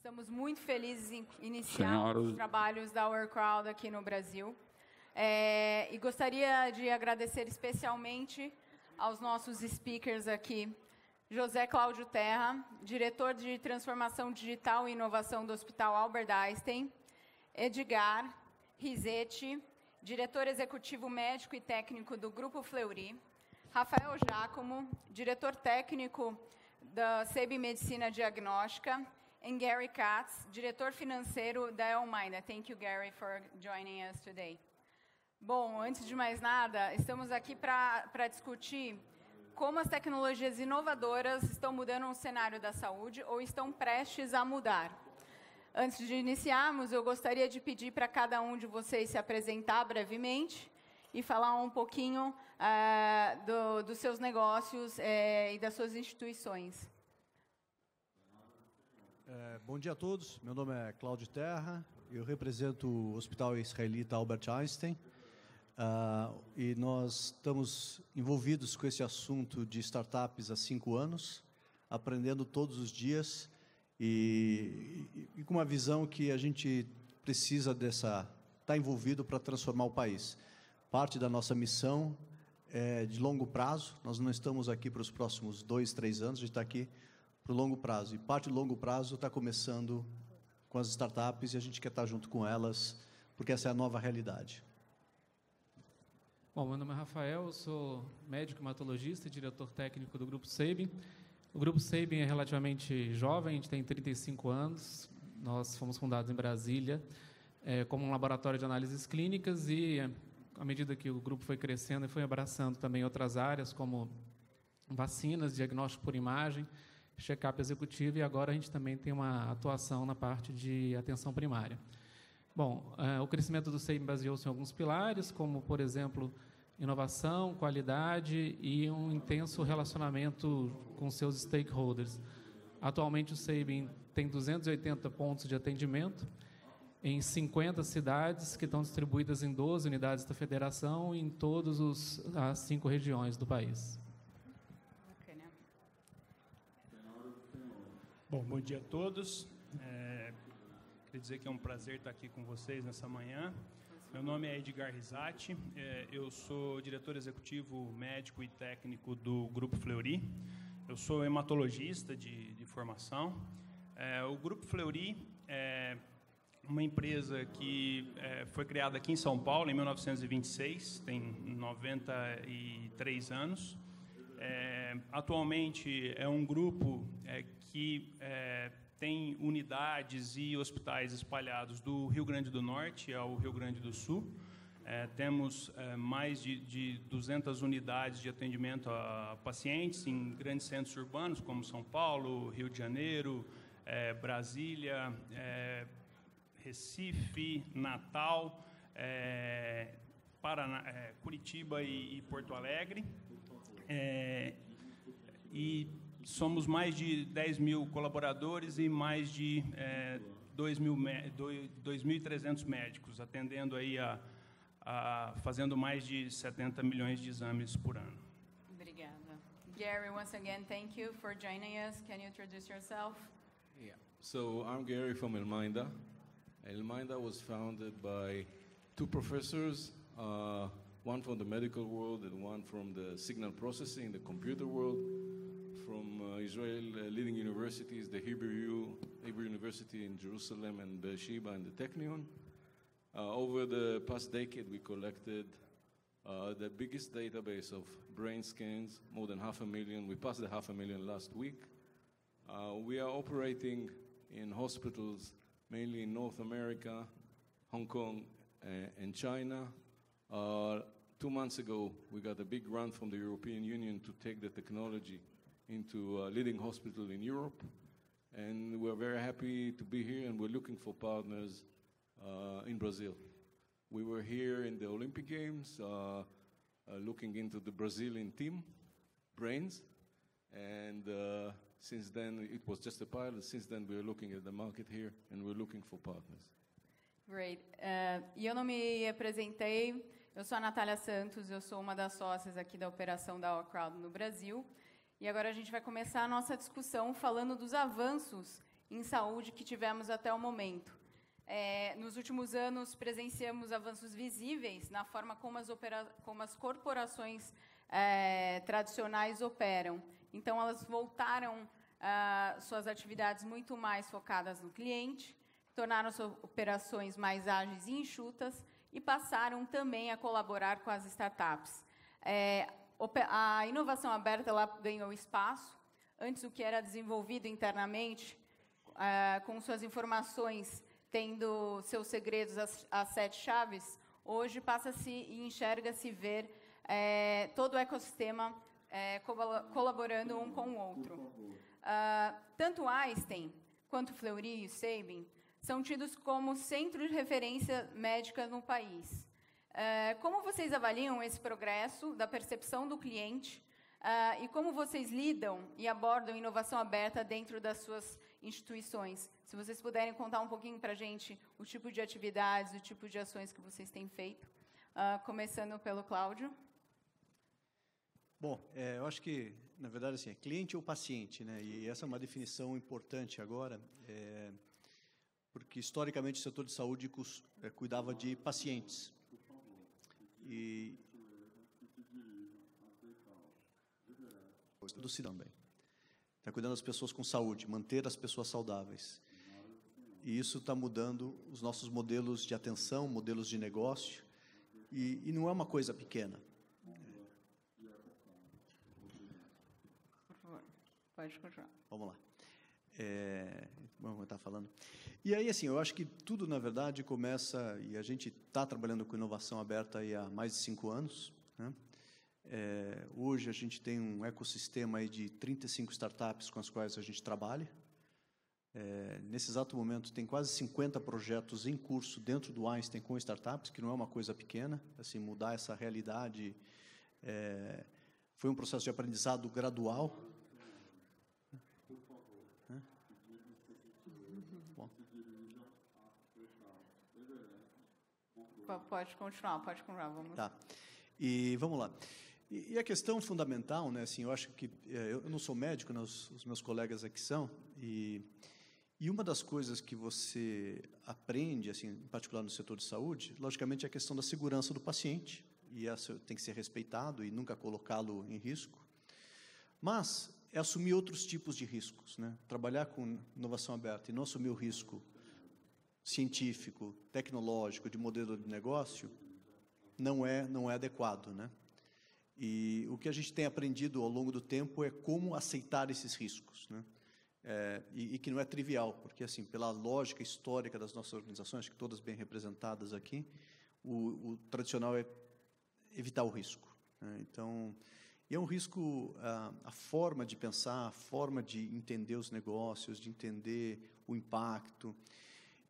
Estamos muito felizes em iniciar os trabalhos da Our Crowd aqui no Brasil. E gostaria de agradecer especialmente aos nossos speakers aqui. José Cláudio Terra, diretor de Transformação Digital e Inovação do Hospital Albert Einstein. Edgar Rizetti, diretor executivo médico e técnico do Grupo Fleury. Rafael Giacomo, diretor técnico da SEB Medicina Diagnóstica. And Gary Katz, diretor financeiro da Elmina. Thank you, Gary, for joining us today. Bom, antes de mais nada, estamos aqui para discutir como as tecnologias inovadoras estão mudando o cenário da saúde ou estão prestes a mudar. Antes de iniciarmos, eu gostaria de pedir para cada um de vocês se apresentar brevemente e falar um pouquinho dos seus negócios e das suas instituições. Bom dia a todos, meu nome é Cláudio Terra, eu represento o Hospital Israelita Albert Einstein e nós estamos envolvidos com esse assunto de startups há 5 anos, aprendendo todos os dias e com uma visão que a gente precisa estar envolvido para transformar o país. Parte da nossa missão é de longo prazo, nós não estamos aqui para os próximos 2, 3 anos, a gente está aqui para o longo prazo. E parte do longo prazo está começando com as startups e a gente quer estar junto com elas, porque essa é a nova realidade. Bom, meu nome é Rafael, eu sou médico hematologista e diretor técnico do Grupo Sabin. O Grupo Sabin é relativamente jovem, a gente tem 35 anos. Nós fomos fundados em Brasília como um laboratório de análises clínicas e, à medida que o grupo foi crescendo e foi abraçando também outras áreas, como vacinas, diagnóstico por imagem, check-up executivo, e agora a gente também tem uma atuação na parte de atenção primária. Bom, o crescimento do Sabin baseou-se em alguns pilares, como, por exemplo, inovação, qualidade e um intenso relacionamento com seus stakeholders. Atualmente, o Sabin tem 280 pontos de atendimento em 50 cidades, que estão distribuídas em 12 unidades da federação e em todas as 5 regiões do país. Bom dia a todos. Queria dizer que é um prazer estar aqui com vocês nessa manhã. Meu nome é Edgar Rizetti, eu sou diretor executivo médico e técnico do Grupo Fleury. Eu sou hematologista de formação. O Grupo Fleury é uma empresa que foi criada aqui em São Paulo em 1926, tem 93 anos. Atualmente é um grupo que tem unidades e hospitais espalhados do Rio Grande do Norte ao Rio Grande do Sul. Temos mais de 200 unidades de atendimento a pacientes em grandes centros urbanos como São Paulo, Rio de Janeiro, Brasília, Recife, Natal, Paraná, Curitiba e Porto Alegre. E somos mais de 10 mil colaboradores e mais de 2.300 médicos, atendendo aí fazendo mais de 70 milhões de exames por ano. Obrigada. Gary, once again, thank you for joining us. Can you introduce yourself? Yeah. So I'm Gary from Elmina. Elmina was founded by 2 professors, one from the medical world and one from the signal processing, the computer world, from Israel leading universities, the Hebrew University in Jerusalem and Beersheba and the Technion. Over the past decade, we collected the biggest database of brain scans, more than 500,000. We passed the 500,000 last week. We are operating in hospitals mainly in North America, Hong Kong, and China. 2 months ago, we got a big grant from the European Union to take the technology into a leading hospital in Europe. And we're very happy to be here, and we're looking for partners in Brazil. We were here in the Olympic Games, looking into the Brazilian team, brains. And since then, it was just a pilot. Since then, we're looking at the market here, and we're looking for partners. Great. E eu não me apresentei. Eu sou a Natália Santos, eu sou uma das sócias aqui da operação da Our Crowd no Brasil. E agora a gente vai começar a nossa discussão falando dos avanços em saúde que tivemos até o momento. Nos últimos anos, presenciamos avanços visíveis na forma como as corporações tradicionais operam. Então, elas voltaram suas atividades muito mais focadas no cliente, tornaram suas operações mais ágeis e enxutas e passaram também a colaborar com as startups. A inovação aberta ela ganhou espaço. Antes, o que era desenvolvido internamente, com suas informações, tendo seus segredos, as 7 chaves, hoje passa-se e enxerga-se ver todo o ecossistema colaborando um com o outro. Tanto Einstein quanto Fleury e Sabin são tidos como centro de referência médica no país. Como vocês avaliam esse progresso da percepção do cliente e como vocês lidam e abordam inovação aberta dentro das suas instituições? Se vocês puderem contar um pouquinho para a gente o tipo de atividades, o tipo de ações que vocês têm feito, começando pelo Cláudio. Bom, eu acho que, na verdade, assim, é cliente ou paciente, né? E essa é uma definição importante agora, porque, historicamente, o setor de saúde cuidava de pacientes. E do cidadão também. Está cuidando das pessoas com saúde, manter as pessoas saudáveis. E isso está mudando os nossos modelos de atenção, modelos de negócio, e não é uma coisa pequena. Por favor, pode continuar. Vamos lá. Vamos estar falando. E aí, assim, eu acho que tudo, na verdade, começa, e a gente está trabalhando com inovação aberta aí há mais de 5 anos, né? Hoje a gente tem um ecossistema aí de 35 startups com as quais a gente trabalha. Nesse exato momento tem quase 50 projetos em curso dentro do Einstein com startups, que não é uma coisa pequena. Assim, mudar essa realidade foi um processo de aprendizado gradual. Bom. Pode continuar. Vamos. Tá. E vamos lá. E a questão fundamental, né, assim, eu acho que eu não sou médico, né, os meus colegas aqui são, e uma das coisas que você aprende, assim, em particular no setor de saúde, logicamente é a questão da segurança do paciente, e isso tem que ser respeitado e nunca colocá-lo em risco, mas é assumir outros tipos de riscos, né? Trabalhar com inovação aberta e não assumir o risco científico, tecnológico, de modelo de negócio, não é adequado, né? E o que a gente tem aprendido ao longo do tempo é como aceitar esses riscos, né? E que não é trivial, porque, assim, pela lógica histórica das nossas organizações, que todas bem representadas aqui, o tradicional é evitar o risco, né? Então, e é um risco, a forma de pensar, a forma de entender os negócios, de entender o impacto.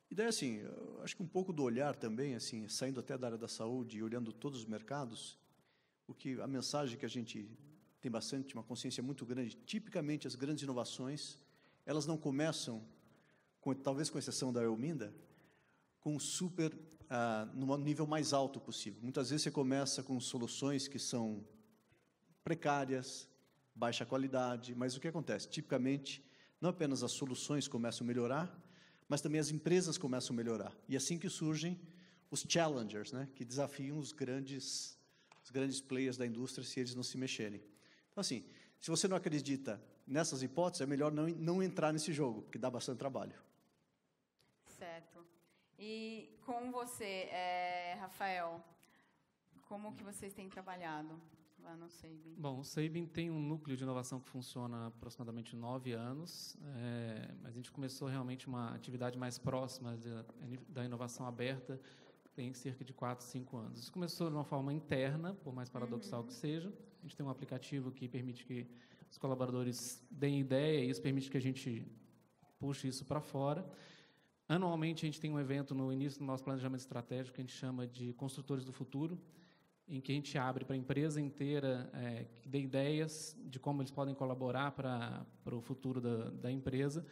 E daí, assim, eu acho que um pouco do olhar também, assim, saindo até da área da saúde e olhando todos os mercados, a mensagem que a gente tem bastante, uma consciência muito grande, tipicamente as grandes inovações, elas não começam, talvez com exceção da Elminda, com no nível mais alto possível. Muitas vezes você começa com soluções que são precárias, baixa qualidade, mas o que acontece? Tipicamente, não apenas as soluções começam a melhorar, mas também as empresas começam a melhorar. E é assim que surgem os challengers, né, que desafiam os grandes players da indústria se eles não se mexerem. Então, assim, se você não acredita nessas hipóteses, é melhor não entrar nesse jogo, porque dá bastante trabalho. Certo. E com você, Rafael, como que vocês têm trabalhado lá no Sabin? Bom, o Sabin tem um núcleo de inovação que funciona há aproximadamente 9 anos, mas a gente começou realmente uma atividade mais próxima da inovação aberta tem cerca de 4, 5 anos. Isso começou de uma forma interna, por mais paradoxal que seja. A gente tem um aplicativo que permite que os colaboradores deem ideia, e isso permite que a gente puxe isso para fora. Anualmente, a gente tem um evento no início do nosso planejamento estratégico que a gente chama de Construtores do Futuro, em que a gente abre para a empresa inteira que dê ideias de como eles podem colaborar para o futuro da empresa.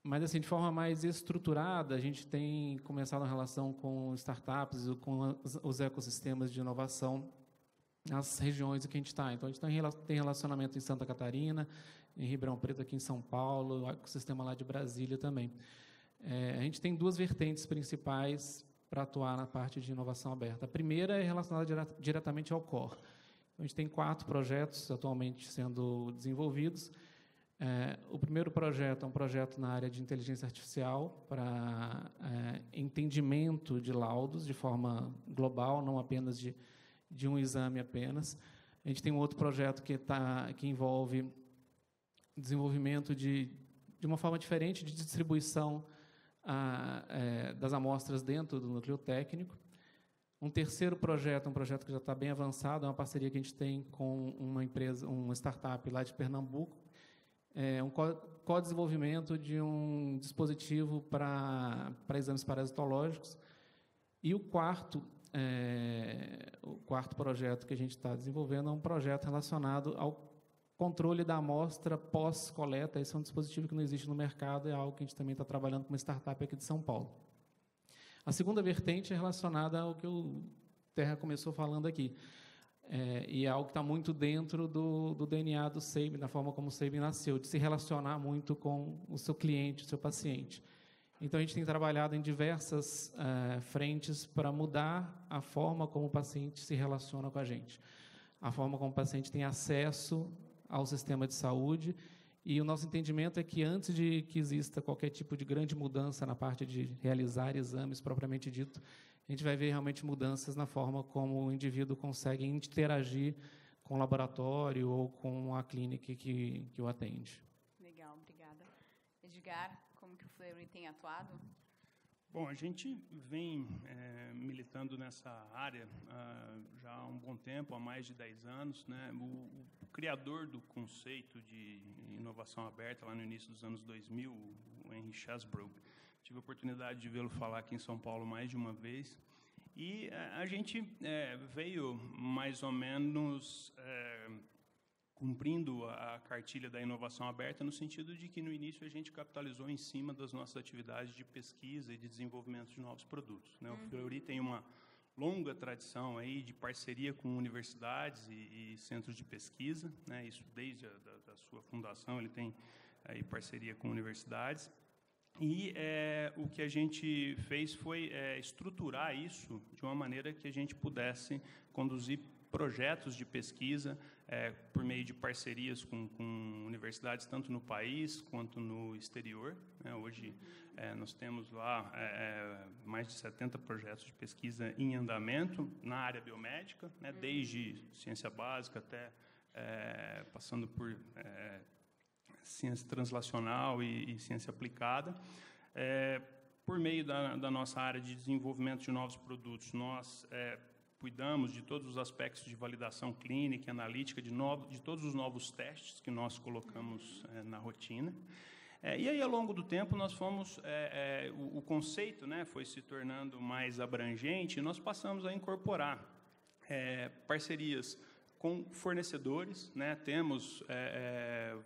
Mas, assim, de forma mais estruturada, a gente tem começado a relação com startups, com os ecossistemas de inovação nas regiões em que a gente está. Então, a gente tem relacionamento em Santa Catarina, em Ribeirão Preto, aqui em São Paulo, o ecossistema lá de Brasília também. A gente tem duas vertentes principais para atuar na parte de inovação aberta. A primeira é relacionada diretamente ao core. A gente tem 4 projetos atualmente sendo desenvolvidos. O primeiro projeto é um projeto na área de inteligência artificial para entendimento de laudos de forma global, não apenas de um exame apenas. A gente tem um outro projeto que envolve desenvolvimento de uma forma diferente de distribuição das amostras dentro do núcleo técnico. Um terceiro projeto, um projeto que já está bem avançado, é uma parceria que a gente tem com uma empresa, uma startup lá de Pernambuco, um co-desenvolvimento de um dispositivo para exames parasitológicos. E o quarto projeto que a gente está desenvolvendo é um projeto relacionado ao controle da amostra pós-coleta. Esse é um dispositivo que não existe no mercado, é algo que a gente também está trabalhando com uma startup aqui de São Paulo. A segunda vertente é relacionada ao que o Terra começou falando aqui, e é algo que está muito dentro do DNA do Sabin, da forma como o Sabin nasceu, de se relacionar muito com o seu cliente, o seu paciente. Então, a gente tem trabalhado em diversas frentes para mudar a forma como o paciente se relaciona com a gente, a forma como o paciente tem acesso ao sistema de saúde. E o nosso entendimento é que, antes de que exista qualquer tipo de grande mudança na parte de realizar exames propriamente dito, a gente vai ver realmente mudanças na forma como o indivíduo consegue interagir com o laboratório ou com a clínica que o atende. Legal, obrigada. Edgar, como que o Fleury tem atuado? Bom, a gente vem militando nessa área já há um bom tempo, há mais de 10 anos, né? O criador do conceito de inovação aberta, lá no início dos anos 2000, o Henry Chesbrough, tive a oportunidade de vê-lo falar aqui em São Paulo mais de uma vez, e a gente veio mais ou menos cumprindo a cartilha da inovação aberta, no sentido de que, no início, a gente capitalizou em cima das nossas atividades de pesquisa e de desenvolvimento de novos produtos, né? O Fleury tem uma longa tradição aí de parceria com universidades e centros de pesquisa, né? Isso desde da sua fundação, ele tem aí parceria com universidades. E o que a gente fez foi estruturar isso de uma maneira que a gente pudesse conduzir projetos de pesquisa por meio de parcerias com universidades, tanto no país quanto no exterior, né? Hoje, nós temos lá mais de 70 projetos de pesquisa em andamento na área biomédica, né? Desde ciência básica até passando por ciência translacional e ciência aplicada. Por meio da nossa área de desenvolvimento de novos produtos, nós cuidamos de todos os aspectos de validação clínica e analítica, de todos os novos testes que nós colocamos na rotina. E aí, ao longo do tempo, nós fomos... o conceito, né, foi se tornando mais abrangente, e nós passamos a incorporar parcerias com fornecedores, né? Temos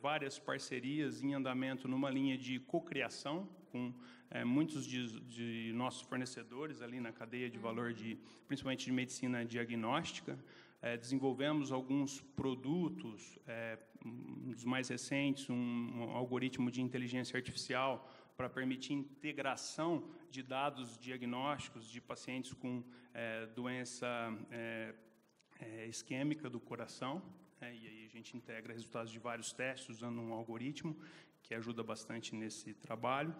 várias parcerias em andamento numa linha de cocriação com muitos de nossos fornecedores ali na cadeia de valor, principalmente de medicina diagnóstica. Desenvolvemos alguns produtos, um dos mais recentes, um algoritmo de inteligência artificial para permitir integração de dados diagnósticos de pacientes com doença isquêmica do coração, e aí a gente integra resultados de vários testes usando um algoritmo que ajuda bastante nesse trabalho.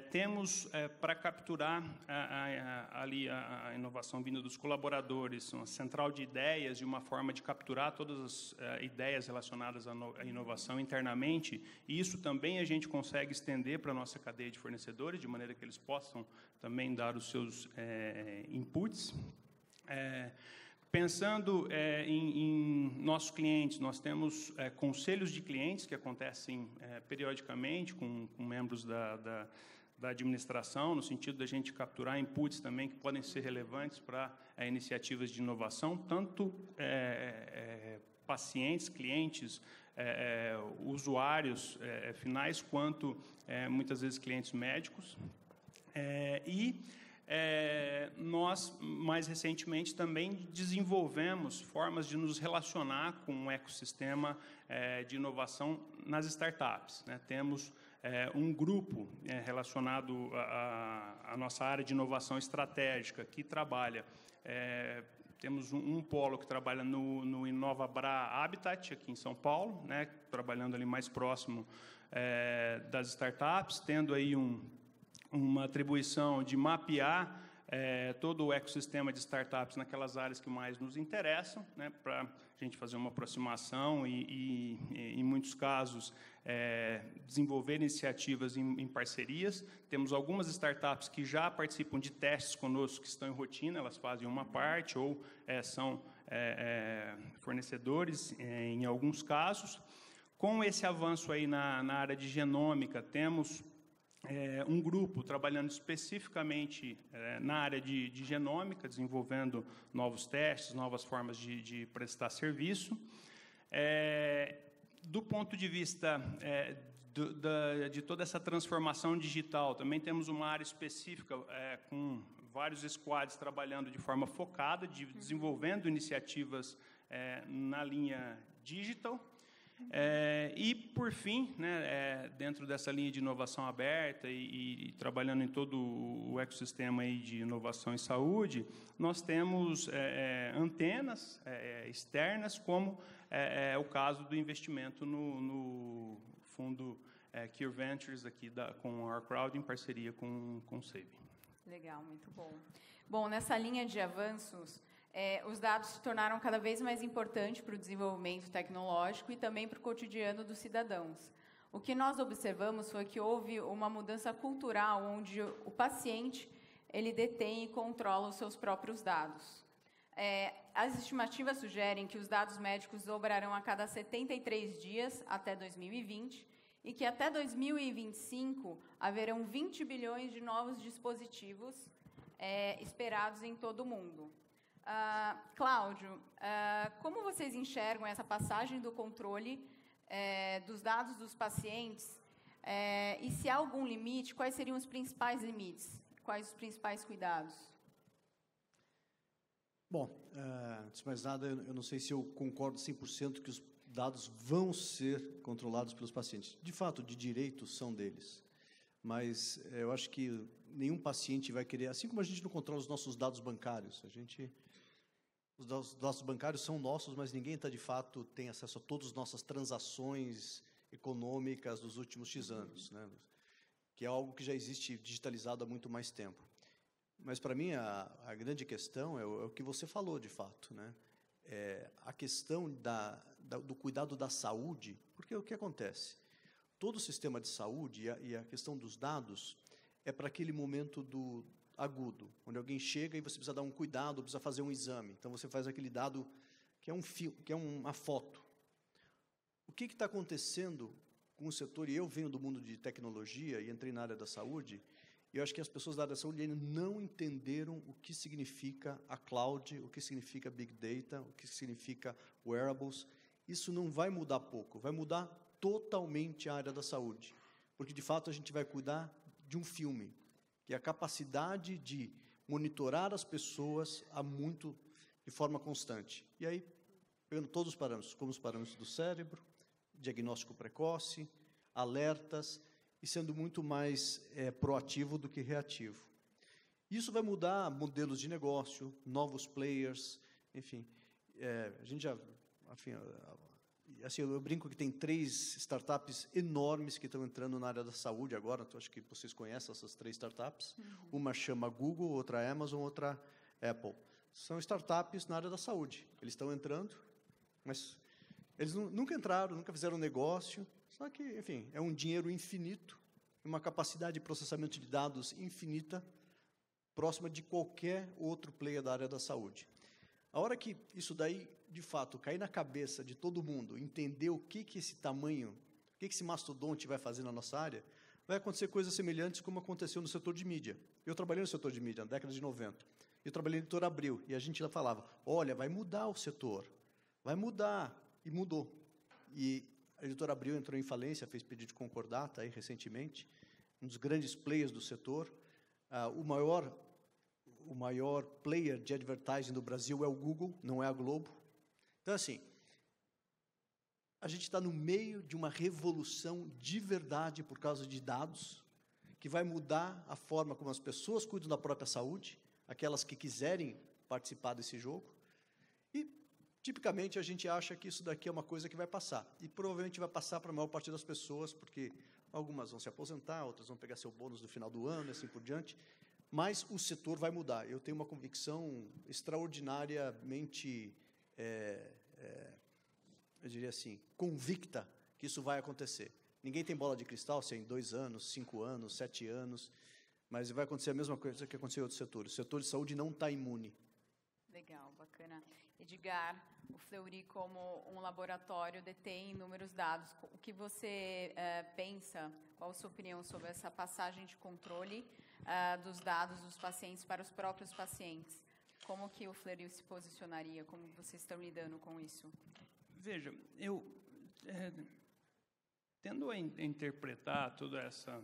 Temos, para capturar ali a inovação vinda dos colaboradores, uma central de ideias e uma forma de capturar todas as ideias relacionadas à inovação internamente, e isso também a gente consegue estender para a nossa cadeia de fornecedores, de maneira que eles possam também dar os seus inputs. Pensando em nossos clientes, nós temos conselhos de clientes que acontecem periodicamente com membros da administração, no sentido da gente capturar inputs também que podem ser relevantes para iniciativas de inovação, tanto pacientes, clientes, usuários finais, quanto muitas vezes clientes médicos. nós, mais recentemente, também desenvolvemos formas de nos relacionar com um ecossistema de inovação nas startups, né? Temos um grupo relacionado à nossa área de inovação estratégica, que trabalha, temos um polo que trabalha no InovaBra Habitat, aqui em São Paulo, né? Trabalhando ali mais próximo das startups, tendo aí uma atribuição de mapear todo o ecossistema de startups naquelas áreas que mais nos interessam, né, para a gente fazer uma aproximação e em muitos casos, desenvolver iniciativas em parcerias. Temos algumas startups que já participam de testes conosco, que estão em rotina, elas fazem uma parte ou são fornecedores em alguns casos. Com esse avanço aí na área de genômica, temos um grupo trabalhando especificamente na área de genômica, desenvolvendo novos testes, novas formas de prestar serviço. Do ponto de vista de toda essa transformação digital, também temos uma área específica com vários squads trabalhando de forma focada, desenvolvendo iniciativas na linha digital. E, por fim, né, dentro dessa linha de inovação aberta e trabalhando em todo o ecossistema aí de inovação em saúde, nós temos antenas externas, como o caso do investimento no fundo Cure Ventures, aqui com a OurCrowd, em parceria com o SEBI. Legal, muito bom. Bom, nessa linha de avanços, os dados se tornaram cada vez mais importantes para o desenvolvimento tecnológico e também para o cotidiano dos cidadãos. O que nós observamos foi que houve uma mudança cultural, onde o paciente ele detém e controla os seus próprios dados. As estimativas sugerem que os dados médicos dobrarão a cada 73 dias até 2020 e que até 2025 haverão 20 bilhões de novos dispositivos esperados em todo o mundo. Cláudio, como vocês enxergam essa passagem do controle dos dados dos pacientes e se há algum limite, quais seriam os principais limites? Quais os principais cuidados? Bom, antes de mais nada, eu não sei se eu concordo 100% que os dados vão ser controlados pelos pacientes. De fato, de direito são deles. Mas eu acho que nenhum paciente vai querer, assim como a gente não controla os nossos dados bancários, os dados bancários são nossos, mas ninguém de fato tem acesso a todas as nossas transações econômicas dos últimos X anos, né? Que é algo que já existe digitalizado há muito mais tempo. Mas, para mim, a grande questão é o que você falou, de fato, né? A questão do cuidado da saúde, porque o que acontece? Todo o sistema de saúde e a questão dos dados é para aquele momento agudo, onde alguém chega e você precisa dar um cuidado, precisa fazer um exame. Então, você faz aquele dado que é uma foto. O que está acontecendo com o setor? E eu venho do mundo de tecnologia e entrei na área da saúde, e eu acho que as pessoas da área da saúde ainda não entenderam o que significa a cloud, o que significa Big Data, o que significa wearables. Isso não vai mudar pouco, vai mudar totalmente a área da saúde, porque, de fato, a gente vai cuidar de um filme, que é a capacidade de monitorar as pessoas de forma constante. E aí, pegando todos os parâmetros, como os parâmetros do cérebro, diagnóstico precoce, alertas, e sendo muito mais proativo do que reativo. Isso vai mudar modelos de negócio, novos players, enfim. A gente já... Assim, eu brinco que tem 3 startups enormes que estão entrando na área da saúde agora, então acho que vocês conhecem essas 3 startups. Uhum. Uma chama Google, outra Amazon, outra Apple. São startups na área da saúde. Eles estão entrando, mas eles nunca entraram, nunca fizeram negócio, só que, enfim, é um dinheiro infinito, uma capacidade de processamento de dados infinita, próxima de qualquer outro player da área da saúde. A hora que isso daí, de fato, cair na cabeça de todo mundo, entender o que esse tamanho, o que esse mastodonte vai fazer na nossa área, vai acontecer coisas semelhantes como aconteceu no setor de mídia. Eu trabalhei no setor de mídia na década de 90. Eu trabalhei no Editor Abril, e a gente lá falava, olha, vai mudar o setor, vai mudar, e mudou. E a Editor Abril entrou em falência, fez pedido de concordata aí recentemente, um dos grandes players do setor, o maior maior player de advertising do Brasil é o Google, não é a Globo. Então, assim, a gente está no meio de uma revolução de verdade por causa de dados, que vai mudar a forma como as pessoas cuidam da própria saúde, aquelas que quiserem participar desse jogo. E, tipicamente, a gente acha que isso daqui é uma coisa que vai passar. E provavelmente vai passar para a maior parte das pessoas, porque algumas vão se aposentar, outras vão pegar seu bônus no final do ano, e assim por diante. Mas o setor vai mudar. Eu tenho uma convicção extraordinariamente, eu diria assim, convicta que isso vai acontecer. Ninguém tem bola de cristal, se é em 2 anos, 5 anos, 7 anos, mas vai acontecer a mesma coisa que aconteceu em outros setores. O setor de saúde não está imune. Legal, bacana. Edgar, o Fleury, como um laboratório, detém inúmeros dados. O que você pensa, qual a sua opinião sobre essa passagem de controle dos dados dos pacientes para os próprios pacientes? Como que o Fleury se posicionaria? Como vocês estão lidando com isso? Veja, eu tendo a interpretar toda essa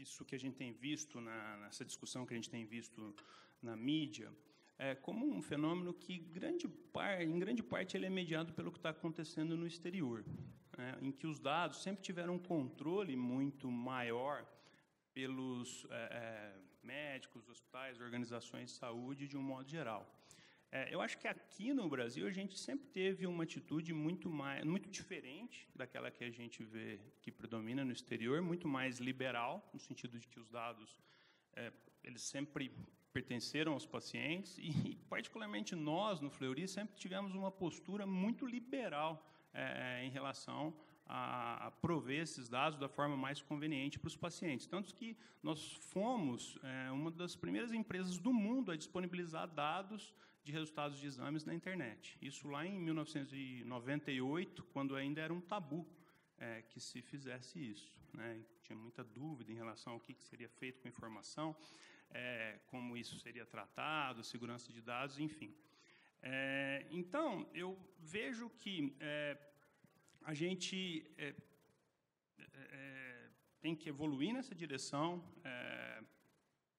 isso que a gente tem visto nessa discussão que a gente tem visto na mídia, como um fenômeno que, em grande parte, ele é mediado pelo que está acontecendo no exterior, em que os dados sempre tiveram um controle muito maior pelos médicos, hospitais, organizações de saúde, de um modo geral. Eu acho que aqui no Brasil a gente sempre teve uma atitude muito diferente daquela que a gente vê que predomina no exterior, muito mais liberal, no sentido de que os dados eles sempre pertenceram aos pacientes e, particularmente nós, no Fleury, sempre tivemos uma postura muito liberal em relação a prover esses dados da forma mais conveniente para os pacientes. Tanto que nós fomos uma das primeiras empresas do mundo a disponibilizar dados de resultados de exames na internet. Isso lá em 1998, quando ainda era um tabu que se fizesse isso, né? Tinha muita dúvida em relação ao que seria feito com a informação, como isso seria tratado, segurança de dados, enfim. Então, eu vejo que a gente tem que evoluir nessa direção,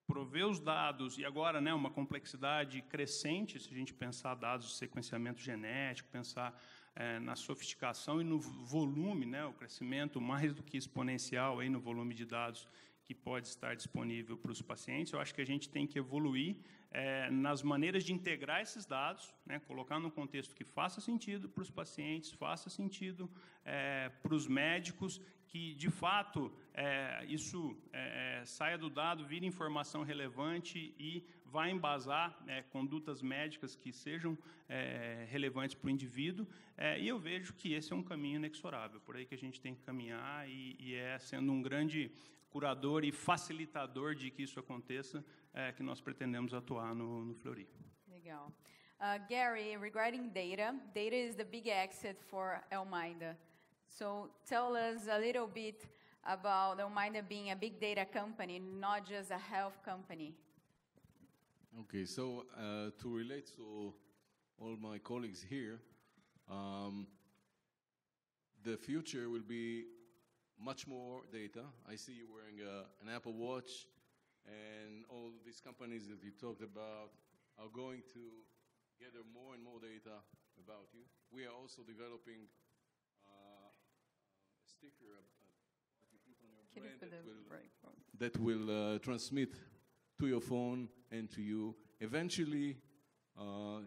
prover os dados, e agora, né, uma complexidade crescente, se a gente pensar dados de sequenciamento genético, pensar na sofisticação e no volume, né, o crescimento mais do que exponencial aí no volume de dados que pode estar disponível para os pacientes. Eu acho que a gente tem que evoluir nas maneiras de integrar esses dados, né, colocar num contexto que faça sentido para os pacientes, faça sentido para os médicos, que, de fato, isso saia do dado, vire informação relevante e vá embasar condutas médicas que sejam relevantes para o indivíduo. E eu vejo que esse é um caminho inexorável, por aí que a gente tem que caminhar e sendo um grande curador e facilitador de que isso aconteça, que nós pretendemos atuar no Fleury. Legal. Gary, regarding data is the big asset for Elminda. So tell us a little bit about Elminda being a big data company, not just a health company. Okay, so to relate to all my colleagues here, the future will be much more data. I see you wearing an Apple Watch, and all these companies that you talked about are going to gather more and more data about you. We are also developing a sticker that you put on your brain that will transmit to your phone and to you. Eventually,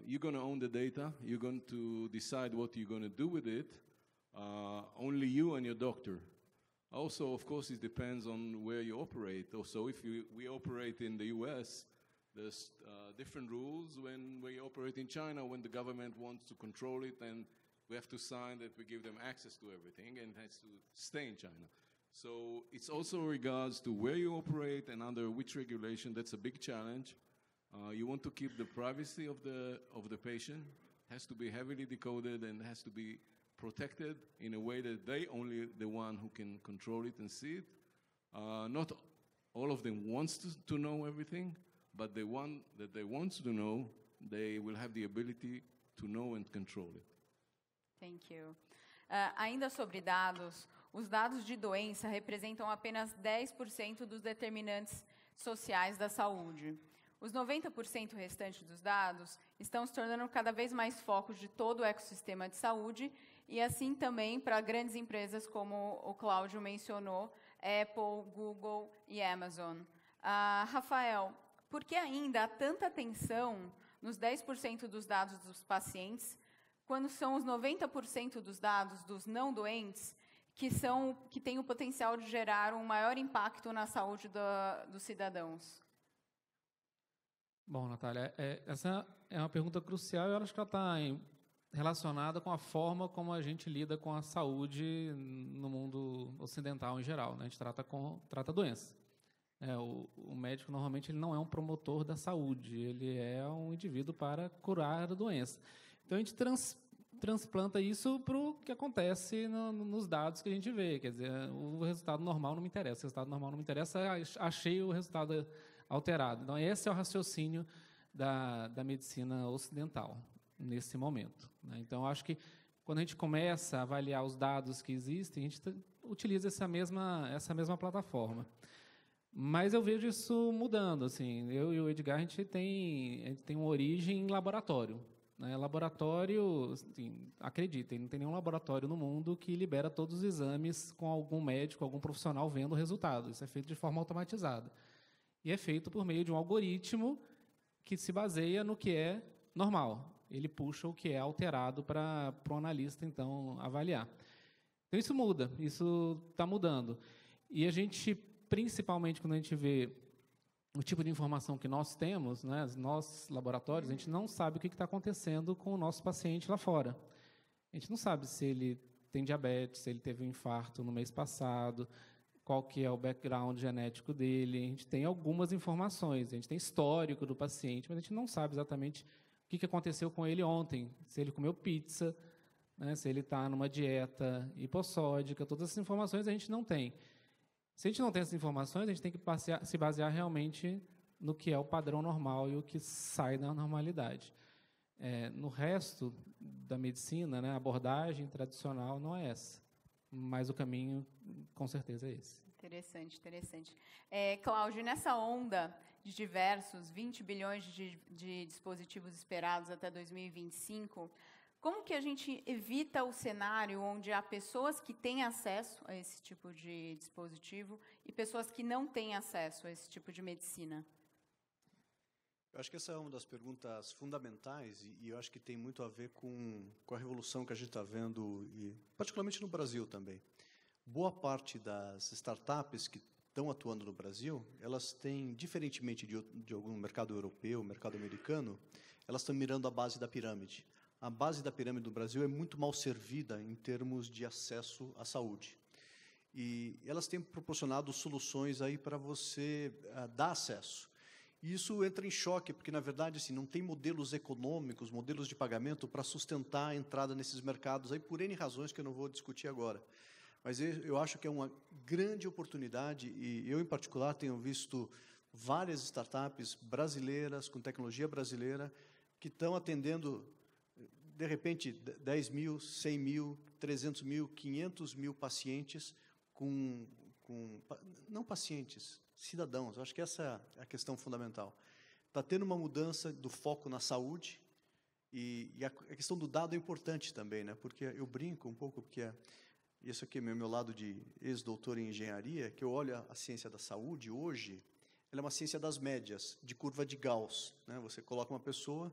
you're going to own the data. You're going to decide what you're going to do with it. Only you and your doctor. Also, of course, it depends on where you operate. Also, if we operate in the US, there's different rules when we operate in China, when the government wants to control it, and we have to sign that we give them access to everything, and it has to stay in China. So it's also regards to where you operate and under which regulation. That's a big challenge. You want to keep the privacy of the patient. It has to be heavily decoded and has to be protected in a way that they only the one who can control it and see it. Not all of them wants to know everything, but the one that they want to know, they will have the ability to know and control it. Thank you. Ainda sobre dados, os dados de doença representam apenas 10% dos determinantes sociais da saúde. Os 90% restantes dos dados estão se tornando cada vez mais focos de todo o ecossistema de saúde e assim também para grandes empresas como o Cláudio mencionou, Apple, Google e Amazon. Rafael, por que ainda há tanta atenção nos 10% dos dados dos pacientes, quando são os 90% dos dados dos não doentes que têm o potencial de gerar um maior impacto na saúde dos cidadãos? Bom, Natália, essa é uma pergunta crucial e eu acho que ela está relacionada com a forma como a gente lida com a saúde no mundo ocidental em geral, né? A gente trata doenças. O médico, normalmente, ele não é um promotor da saúde, ele é um indivíduo para curar a doença. Então, a gente transplanta isso para o que acontece nos dados que a gente vê. Quer dizer, o resultado normal não me interessa. O resultado normal não me interessa, achei o resultado alterado. Então, esse é o raciocínio da medicina ocidental, nesse momento, né? Então, acho que quando a gente começa a avaliar os dados que existem, a gente utiliza essa mesma plataforma. Mas eu vejo isso mudando. Assim, eu e o Edgar, a gente tem uma origem em laboratório, né? Laboratório, assim, acreditem, não tem nenhum laboratório no mundo que libera todos os exames com algum médico, algum profissional vendo o resultado. Isso é feito de forma automatizada. E é feito por meio de um algoritmo que se baseia no que é normal. Ele puxa o que é alterado para o analista, então, avaliar. Então, isso muda, isso está mudando. E a gente, principalmente quando a gente vê o tipo de informação que nós temos, né, nós, laboratórios, a gente não sabe o que está acontecendo com o nosso paciente lá fora. A gente não sabe se ele tem diabetes, se ele teve um infarto no mês passado, qual que é o background genético dele. A gente tem algumas informações, a gente tem histórico do paciente, mas a gente não sabe exatamente o que aconteceu com ele ontem, se ele comeu pizza, né, se ele está numa dieta hipossódica, todas essas informações a gente não tem. Se a gente não tem essas informações, a gente tem que se basear realmente no que é o padrão normal e o que sai da normalidade. No resto da medicina, né, a abordagem tradicional não é essa, mas o caminho, com certeza, é esse. Interessante, interessante. Cláudio, nessa onda de diversos 20 bilhões de dispositivos esperados até 2025, como que a gente evita o cenário onde há pessoas que têm acesso a esse tipo de dispositivo e pessoas que não têm acesso a esse tipo de medicina? Eu acho que essa é uma das perguntas fundamentais e eu acho que tem muito a ver com a revolução que a gente está vendo, e particularmente no Brasil também. Boa parte das startups que estão atuando no Brasil, elas têm, diferentemente de algum mercado europeu, mercado americano, elas estão mirando a base da pirâmide. A base da pirâmide do Brasil é muito mal servida em termos de acesso à saúde. E elas têm proporcionado soluções aí para você dar acesso. E isso entra em choque, porque, na verdade, assim, não tem modelos econômicos, modelos de pagamento para sustentar a entrada nesses mercados, aí, por N razões que eu não vou discutir agora. Mas eu acho que é uma grande oportunidade, e eu, em particular, tenho visto várias startups brasileiras, com tecnologia brasileira, que estão atendendo, de repente, 10 mil, 100 mil, 300 mil, 500 mil pacientes, não pacientes, cidadãos. Eu acho que essa é a questão fundamental. Está tendo uma mudança do foco na saúde, e a questão do dado é importante também, né? Porque eu brinco um pouco, porque isso aqui é meu lado de ex-doutor em engenharia, que eu olho a ciência da saúde hoje, ela é uma ciência das médias, de curva de Gauss, né? Você coloca uma pessoa,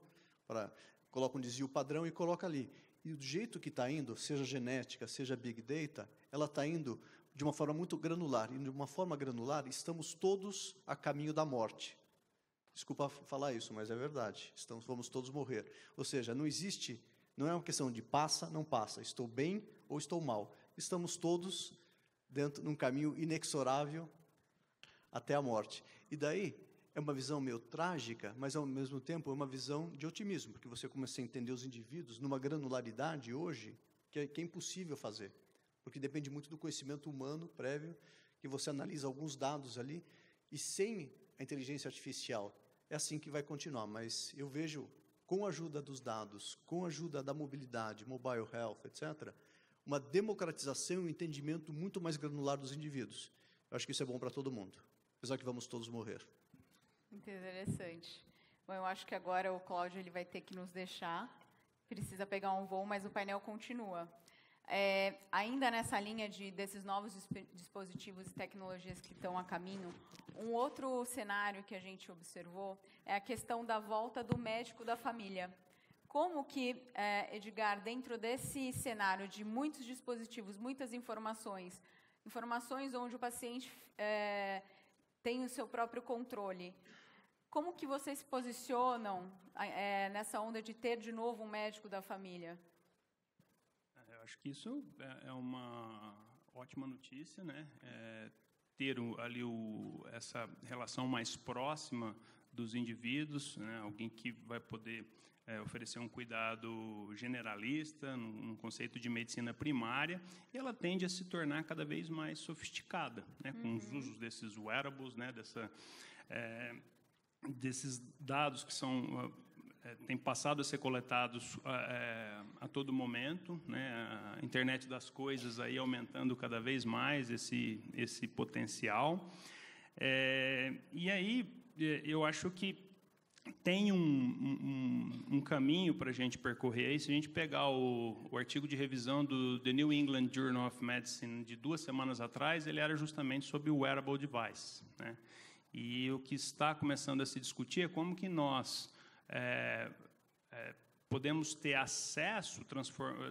coloca um desvio padrão e coloca ali. E do jeito que está indo, seja genética, seja Big Data, ela está indo de uma forma muito granular. E de uma forma granular, estamos todos a caminho da morte. Desculpa falar isso, mas é verdade. Vamos todos morrer. Ou seja, não é uma questão de passa, não passa, estou bem ou estou mal. Estamos todos dentro de um caminho inexorável até a morte. E daí, é uma visão meio trágica, mas, ao mesmo tempo, é uma visão de otimismo, porque você começa a entender os indivíduos numa granularidade hoje que é impossível fazer, porque depende muito do conhecimento humano prévio, que você analisa alguns dados ali, e sem a inteligência artificial, é assim que vai continuar. Mas eu vejo, com a ajuda dos dados, com a ajuda da mobilidade, mobile health, etc., uma democratização e um entendimento muito mais granular dos indivíduos. Eu acho que isso é bom para todo mundo, apesar que vamos todos morrer. Interessante. Bom, eu acho que agora o Cláudio ele vai ter que nos deixar. Precisa pegar um voo, mas o painel continua. Ainda nessa linha desses novos dispositivos e tecnologias que estão a caminho, um outro cenário que a gente observou é a questão da volta do médico da família. Como que, Edgar, dentro desse cenário de muitos dispositivos, muitas informações onde o paciente tem o seu próprio controle, como que vocês se posicionam nessa onda de ter de novo um médico da família? Eu acho que isso é uma ótima notícia, né? Ter ali essa relação mais próxima dos indivíduos, né? Alguém que vai poder oferecer um cuidado generalista, num conceito de medicina primária, e ela tende a se tornar cada vez mais sofisticada, né? Com os usos desses wearables, né? Desses dados que têm passado a ser coletados a todo momento, né? A internet das coisas aí aumentando cada vez mais esse potencial. E aí eu acho que tem um caminho para a gente percorrer aí. Se a gente pegar o artigo de revisão do The New England Journal of Medicine de 2 semanas atrás, ele era justamente sobre o wearable device, né? E o que está começando a se discutir é como que nós podemos ter acesso,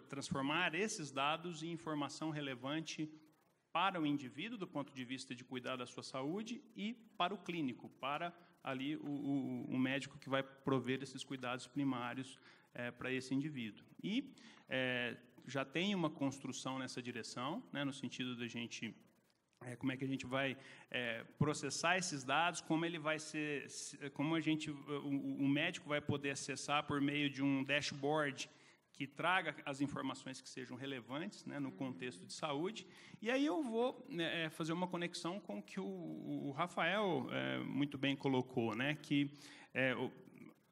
transformar esses dados em informação relevante para o indivíduo, do ponto de vista de cuidar da sua saúde, e para o clínico, para ali o médico que vai prover esses cuidados primários para esse indivíduo. E já tem uma construção nessa direção, né, no sentido da gente... como é que a gente vai processar esses dados, como ele vai ser, como o médico vai poder acessar por meio de um dashboard que traga as informações que sejam relevantes, né, no contexto de saúde. E aí eu vou fazer uma conexão com o que o Rafael muito bem colocou, né, que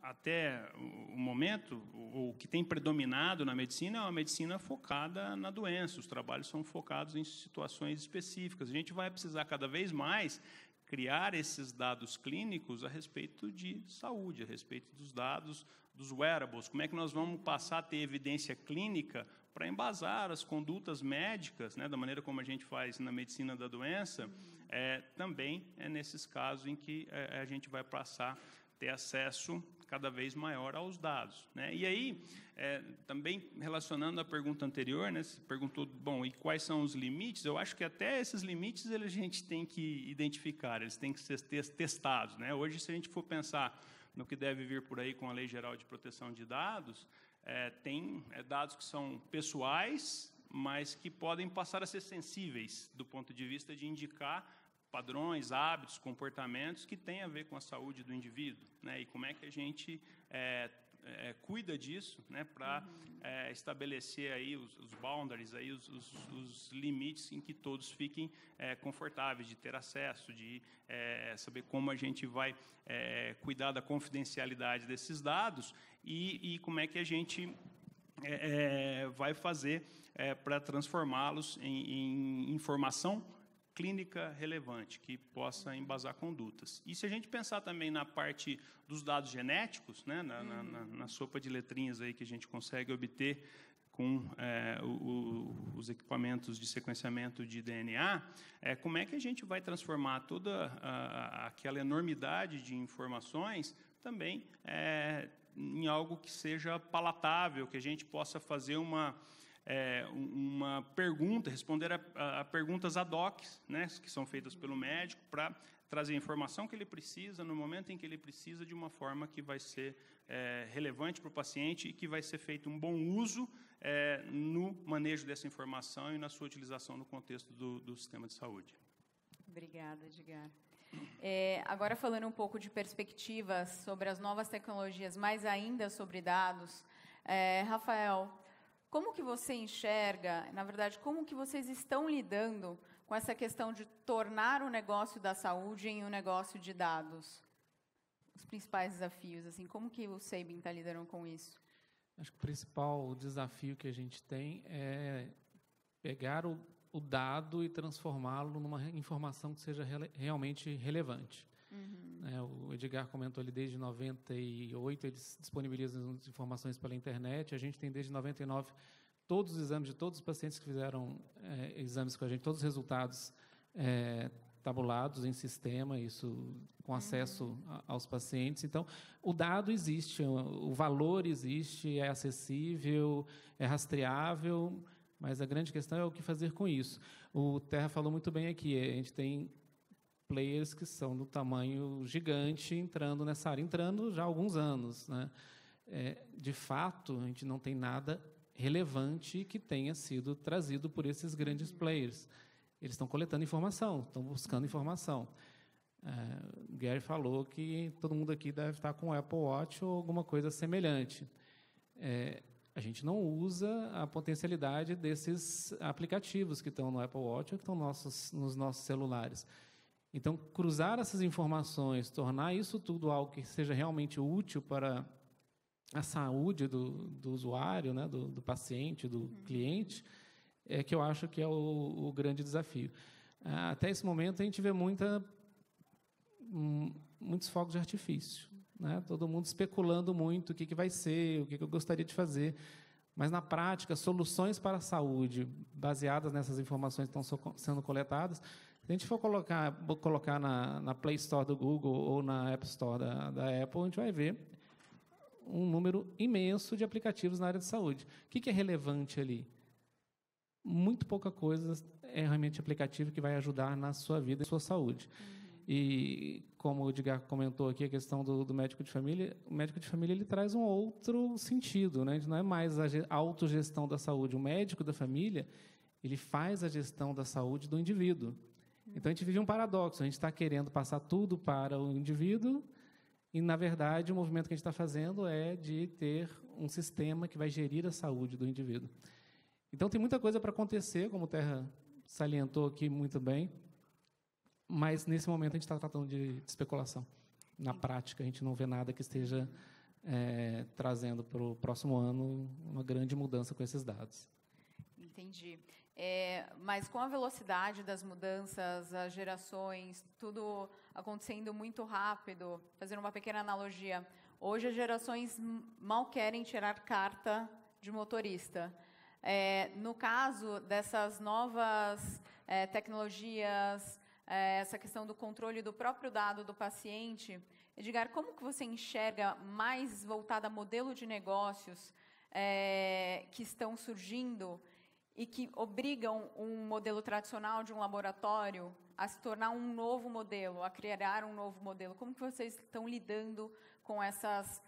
até o momento, o que tem predominado na medicina é uma medicina focada na doença. Os trabalhos são focados em situações específicas. A gente vai precisar cada vez mais criar esses dados clínicos a respeito de saúde, a respeito dos dados dos wearables. Como é que nós vamos passar a ter evidência clínica para embasar as condutas médicas, né, da maneira como a gente faz na medicina da doença, também nesses casos em que a gente vai passar a ter acesso cada vez maior aos dados, né? E aí, também relacionando a pergunta anterior, né, você perguntou, bom, e quais são os limites? Eu acho que até esses limites a gente tem que identificar, eles têm que ser testados, né? Hoje, se a gente for pensar no que deve vir por aí com a Lei Geral de Proteção de Dados, tem dados que são pessoais, mas que podem passar a ser sensíveis do ponto de vista de indicar padrões, hábitos, comportamentos que têm a ver com a saúde do indivíduo, né? E como é que a gente cuida disso, né, para estabelecer aí os boundaries, aí os limites em que todos fiquem confortáveis de ter acesso, de saber como a gente vai cuidar da confidencialidade desses dados e como é que a gente vai fazer para transformá-los em informação clínica relevante, que possa embasar condutas. E se a gente pensar também na parte dos dados genéticos, né, na sopa de letrinhas aí que a gente consegue obter com os equipamentos de sequenciamento de DNA, como é que a gente vai transformar toda aquela enormidade de informações também em algo que seja palatável, que a gente possa fazer uma pergunta, responder a perguntas ad hoc, né, que são feitas pelo médico, para trazer a informação que ele precisa, no momento em que ele precisa, de uma forma que vai ser relevante para o paciente e que vai ser feito um bom uso no manejo dessa informação e na sua utilização no contexto do sistema de saúde. Obrigada, Edgar. Agora, falando um pouco de perspectivas sobre as novas tecnologias, mas ainda sobre dados, Rafael, como que você enxerga, na verdade, como que vocês estão lidando com essa questão de tornar o negócio da saúde em um negócio de dados? Os principais desafios, assim, como que o Sabin está lidando com isso? Acho que o principal desafio que a gente tem é pegar o dado e transformá-lo numa informação que seja realmente relevante. O Edgar comentou ali, desde 98 eles disponibilizam as informações pela internet. A gente tem desde 99 todos os exames de todos os pacientes que fizeram exames com a gente, todos os resultados tabulados em sistema, isso com acesso aos pacientes. Então, o dado existe, o valor existe, é acessível, é rastreável, mas a grande questão é o que fazer com isso. O Terra falou muito bem aqui, a gente tem players que são do tamanho gigante entrando nessa área, entrando já há alguns anos, né? De fato, a gente não tem nada relevante que tenha sido trazido por esses grandes players. Eles estão coletando informação, estão buscando informação. O Gary falou que todo mundo aqui deve estar com o Apple Watch ou alguma coisa semelhante. A gente não usa a potencialidade desses aplicativos que estão no Apple Watch ou que estão nos nossos celulares. Então, cruzar essas informações, tornar isso tudo algo que seja realmente útil para a saúde do usuário, né, do paciente, do cliente, é que eu acho que é o grande desafio. Até esse momento, a gente vê muitos fogos de artifício, né? Todo mundo especulando muito o que vai ser, o que eu gostaria de fazer. Mas, na prática, soluções para a saúde, baseadas nessas informações que estão sendo coletadas, se a gente for colocar na Play Store do Google ou na App Store da Apple, a gente vai ver um número imenso de aplicativos na área de saúde. O que é relevante ali? Muito pouca coisa é realmente aplicativo que vai ajudar na sua vida e sua saúde. E, como o Edgar comentou aqui, a questão do médico de família, o médico de família ele traz um outro sentido, né? Não é mais a autogestão da saúde. O médico da família ele faz a gestão da saúde do indivíduo. Então, a gente vive um paradoxo. A gente está querendo passar tudo para o indivíduo e, na verdade, o movimento que a gente está fazendo é de ter um sistema que vai gerir a saúde do indivíduo. Então, tem muita coisa para acontecer, como o Terra salientou aqui muito bem, mas, nesse momento, a gente está tratando de especulação. Na prática, a gente não vê nada que esteja trazendo para o próximo ano uma grande mudança com esses dados. Entendi. Mas com a velocidade das mudanças, as gerações, tudo acontecendo muito rápido, fazendo uma pequena analogia, hoje as gerações mal querem tirar carta de motorista. No caso dessas novas tecnologias, essa questão do controle do próprio dado do paciente, Edgar, como que você enxerga mais voltada a modelo de negócios que estão surgindo e que obrigam um modelo tradicional de um laboratório a se tornar um novo modelo, a criar um novo modelo? Como que vocês estão lidando com essas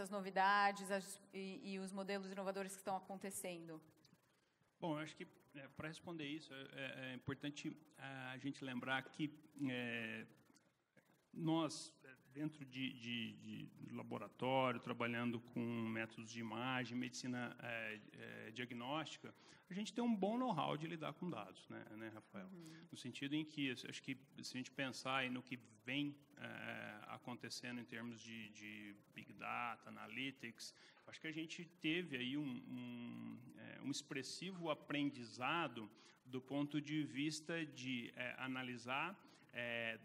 novidades e os modelos inovadores que estão acontecendo? Bom, eu acho que para responder isso é importante a gente lembrar que nós, dentro de laboratório, trabalhando com métodos de imagem, medicina diagnóstica, a gente tem um bom know-how de lidar com dados, né, Rafael? No sentido em que, acho que se a gente pensar no que vem acontecendo em termos de Big Data, Analytics, acho que a gente teve aí um expressivo aprendizado do ponto de vista de analisar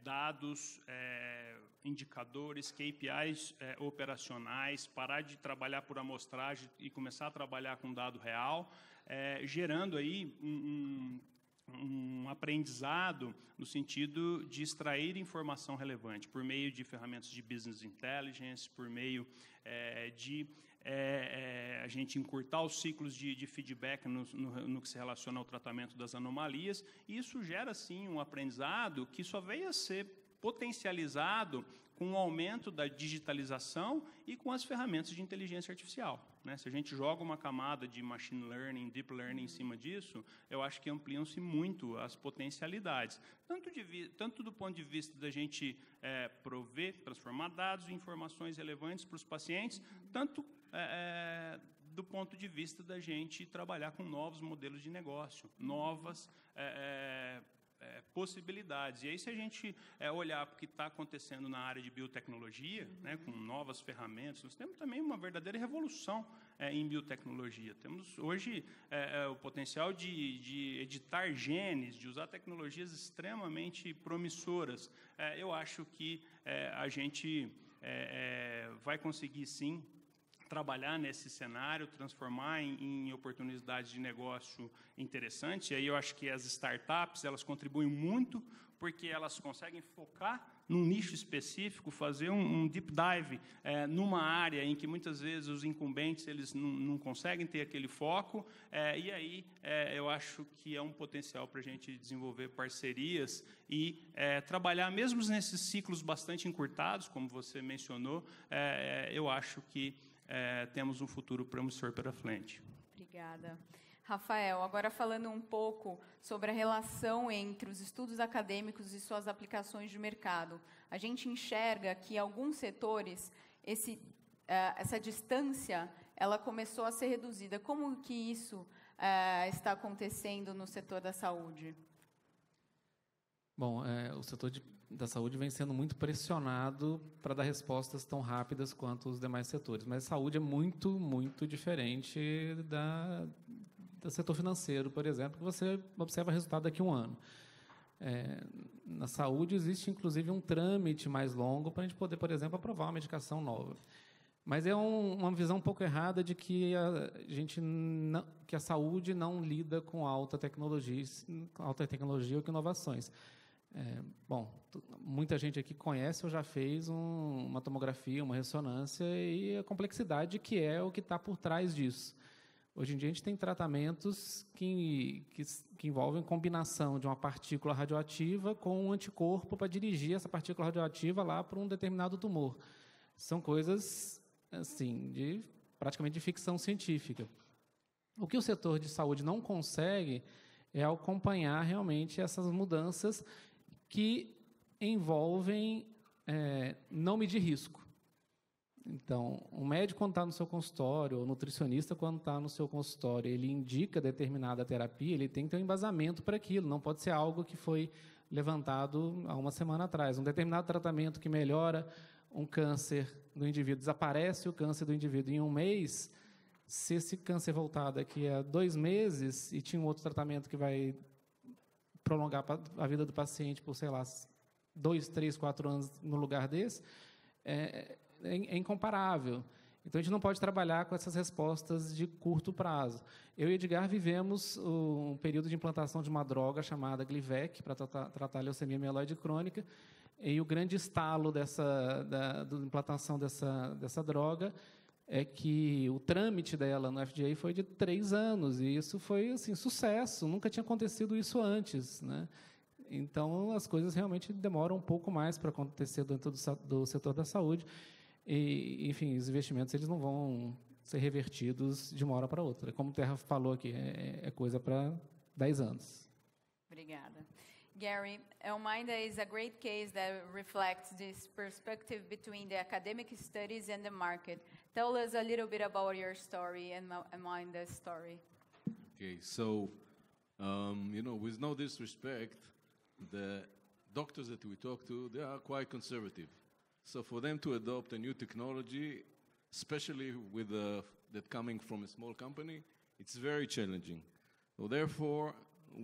dados, indicadores, KPIs operacionais, parar de trabalhar por amostragem e começar a trabalhar com dado real, gerando aí um aprendizado no sentido de extrair informação relevante por meio de ferramentas de business intelligence, por meio de a gente encurtar os ciclos de feedback no que se relaciona ao tratamento das anomalias. E isso gera, sim, um aprendizado que só veio a ser potencializado com o aumento da digitalização e com as ferramentas de inteligência artificial, né? Se a gente joga uma camada de machine learning, deep learning em cima disso, eu acho que ampliam-se muito as potencialidades, tanto do ponto de vista da gente transformar dados e informações relevantes para os pacientes, tanto do ponto de vista da gente trabalhar com novos modelos de negócio, novas possibilidades. E aí, se a gente olhar para o que está acontecendo na área de biotecnologia, né, com novas ferramentas, nós temos também uma verdadeira revolução em biotecnologia. Temos hoje o potencial de editar genes, de usar tecnologias extremamente promissoras. Eu acho que a gente vai conseguir, sim, trabalhar nesse cenário, transformar em oportunidades de negócio interessantes. E aí eu acho que as startups, elas contribuem muito, porque elas conseguem focar num nicho específico, fazer um deep dive numa área em que muitas vezes os incumbentes eles não conseguem ter aquele foco, e aí eu acho que é um potencial para a gente desenvolver parcerias e trabalhar, mesmo nesses ciclos bastante encurtados, como você mencionou, eu acho que temos um futuro promissor pela frente. Obrigada. Rafael, agora falando um pouco sobre a relação entre os estudos acadêmicos e suas aplicações de mercado. A gente enxerga que em alguns setores essa distância ela começou a ser reduzida. Como que isso está acontecendo no setor da saúde? Bom, o setor da saúde vem sendo muito pressionado para dar respostas tão rápidas quanto os demais setores. Mas a saúde é muito, muito diferente do setor financeiro, por exemplo, que você observa o resultado daqui a um ano. Na saúde existe, inclusive, um trâmite mais longo para a gente poder, por exemplo, aprovar uma medicação nova. Mas é uma visão um pouco errada de que que a saúde não lida com alta tecnologia ou com inovações. Muita gente aqui conhece ou já fez uma tomografia, uma ressonância e a complexidade que é o que está por trás disso. Hoje em dia a gente tem tratamentos que envolvem combinação de uma partícula radioativa com um anticorpo para dirigir essa partícula radioativa lá para um determinado tumor. São coisas assim praticamente de ficção científica. O que o setor de saúde não consegue é acompanhar realmente essas mudanças que envolvem não medir risco. Então, o médico, quando está no seu consultório, ou o nutricionista, quando está no seu consultório, ele indica determinada terapia, ele tem que ter um embasamento para aquilo, não pode ser algo que foi levantado há uma semana atrás. Um determinado tratamento que melhora um câncer do indivíduo, desaparece o câncer do indivíduo em um mês, se esse câncer voltar daqui a 2 meses e tinha um outro tratamento que vai prolongar a vida do paciente por, 2, 3, 4 anos no lugar desse, é incomparável. Então, a gente não pode trabalhar com essas respostas de curto prazo. Eu e Edgar vivemos um período de implantação de uma droga chamada Glivec, para tratar a leucemia mieloide crônica, e o grande estalo da implantação dessa droga é que o trâmite dela no FDA foi de 3 anos, e isso foi assim, sucesso, nunca tinha acontecido isso antes, né? Então, as coisas realmente demoram um pouco mais para acontecer dentro do setor da saúde, e, enfim, os investimentos eles não vão ser revertidos de uma hora para outra. Como o Terra falou aqui, é coisa para 10 anos. Obrigada. Gary, Elminda is a great case that reflects this perspective between the academic studies and the market. Tell us a little bit about your story and Elminda's story. Okay, so, with no disrespect, the doctors that we talk to, they are quite conservative. So for them to adopt a new technology, especially with that coming from a small company, it's very challenging. So therefore,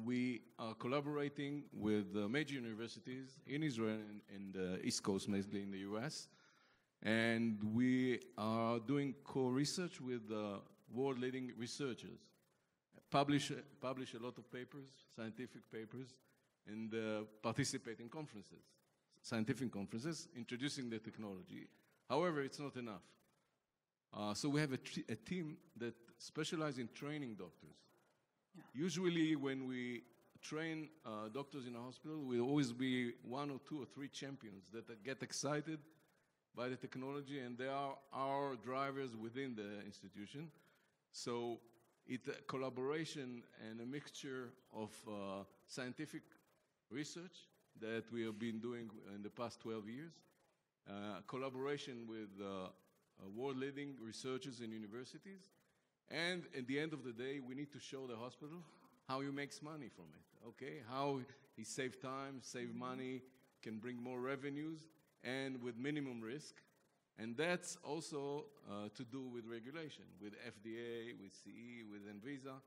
we are collaborating with major universities in Israel and the East Coast, mainly in the US. And we are doing co-research with world-leading researchers. Publish a lot of papers, scientific papers, and participate in conferences, scientific conferences, introducing the technology. However, it's not enough. So we have a team that specializes in training doctors. Yeah. Usually when we train doctors in a hospital, will always be 1 or 2 or 3 champions that get excited by the technology, and they are our drivers within the institution. So it's a collaboration and a mixture of scientific research that we have been doing in the past 12 years, collaboration with world-leading researchers in universities, and at the end of the day, we need to show the hospital how he makes money from it, okay? How he saves time, saves money, can bring more revenues, and with minimum risk. And that's also to do with regulation, with FDA, with CE, with Anvisa.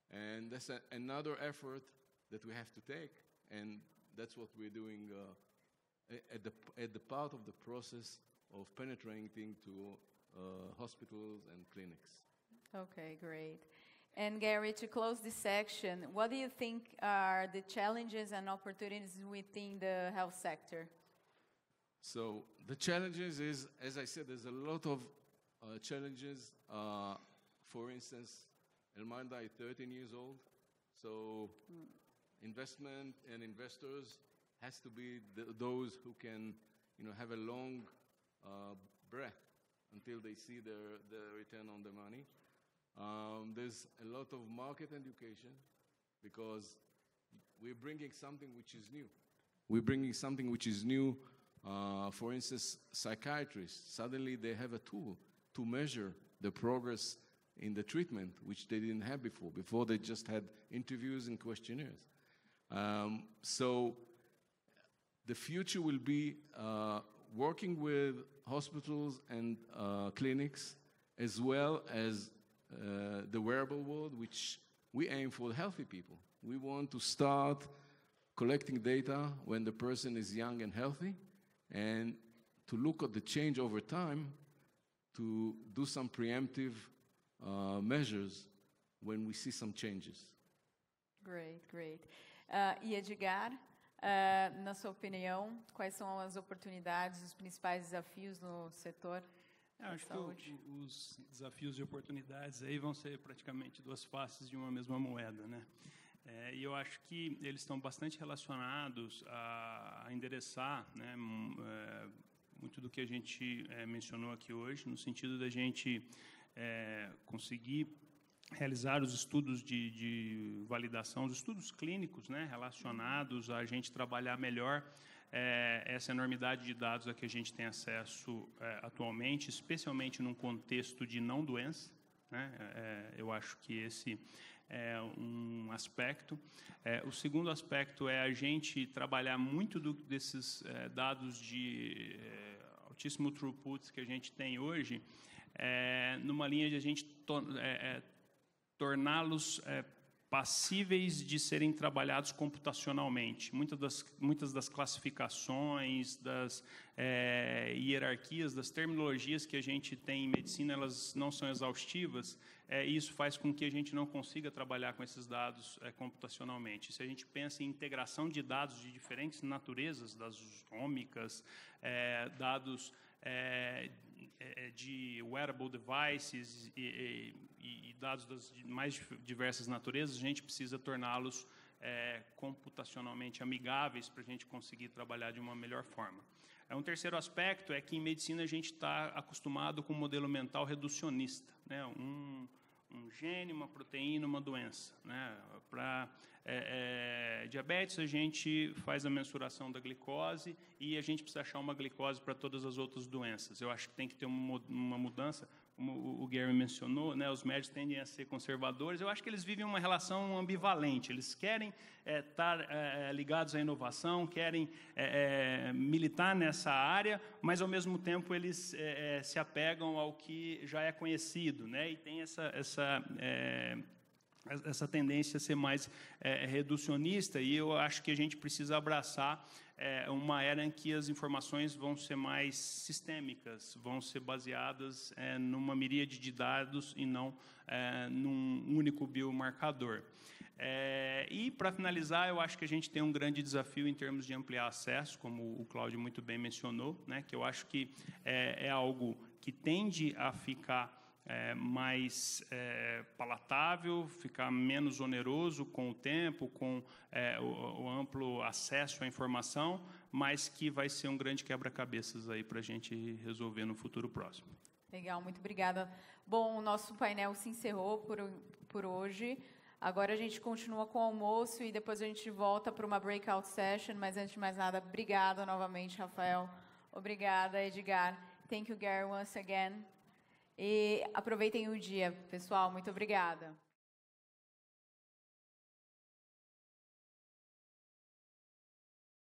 And that's another effort that we have to take, and that's what we're doing at the part of the process of penetrating to hospitals and clinics. Okay, great. And Gary, to close this section, what do you think are the challenges and opportunities within the health sector? So the challenges is, as I said, there's a lot of challenges. For instance, Elminda is 13 years old, so investment and investors has to be those who can, have a long breath until they see the return on the money. There's a lot of market education because we're bringing something which is new. We're bringing something which is new. For instance, psychiatrists, suddenly they have a tool to measure the progress in the treatment, which they didn't have before. Before, they just had interviews and questionnaires. So the future will be working with hospitals and clinics, as well as the wearable world, which we aim for healthy people. We want to start collecting data when the person is young and healthy, and to look at the change over time, to do some preemptive measures when we see some changes. Great, great. E Edgar, na sua opinião, quais são as oportunidades, os principais desafios no setor? Acho que os desafios e oportunidades aí vão ser praticamente duas faces de uma mesma moeda, né? E eu acho que eles estão bastante relacionados a endereçar, né, muito do que a gente mencionou aqui hoje, no sentido da gente conseguir realizar os estudos de validação, os estudos clínicos, né, relacionados a gente trabalhar melhor essa enormidade de dados a que a gente tem acesso atualmente, especialmente num contexto de não doença, né? Eu acho que esse é um aspecto. O segundo aspecto é a gente trabalhar muito desses dados de altíssimo throughput que a gente tem hoje, numa linha de a gente torná-los passíveis de serem trabalhados computacionalmente. Muitas das classificações, das hierarquias, das terminologias que a gente tem em medicina, elas não são exaustivas, e isso faz com que a gente não consiga trabalhar com esses dados computacionalmente. Se a gente pensa em integração de dados de diferentes naturezas, das ômicas, dados de wearable devices e dados das mais diversas naturezas, a gente precisa torná-los computacionalmente amigáveis para a gente conseguir trabalhar de uma melhor forma. Um terceiro aspecto é que em medicina a gente está acostumado com um modelo mental reducionista, né? Um gene, uma proteína, uma doença, né? Para diabetes, a gente faz a mensuração da glicose e a gente precisa achar uma glicose para todas as outras doenças. Eu acho que tem que ter uma mudança, como o Gary mencionou, né? Os médicos tendem a ser conservadores. Eu acho que eles vivem uma relação ambivalente. Eles querem estar ligados à inovação, querem militar nessa área, mas, ao mesmo tempo, eles se apegam ao que já é conhecido, né? E tem essa tendência a ser mais reducionista, e eu acho que a gente precisa abraçar uma era em que as informações vão ser mais sistêmicas, vão ser baseadas numa miríade de dados e não num único biomarcador. E, para finalizar, eu acho que a gente tem um grande desafio em termos de ampliar acesso, como o Cláudio muito bem mencionou, né, que eu acho que é algo que tende a ficar mais palatável, ficar menos oneroso com o tempo, com o amplo acesso à informação, mas que vai ser um grande quebra-cabeças aí para a gente resolver no futuro próximo. Legal, muito obrigada. Bom, o nosso painel se encerrou por hoje. Agora a gente continua com o almoço e depois a gente volta para uma breakout session, mas antes de mais nada, obrigada novamente, Rafael. Obrigada, Edgar. Thank you, Gary, once again. E aproveitem o dia, pessoal. Muito obrigada.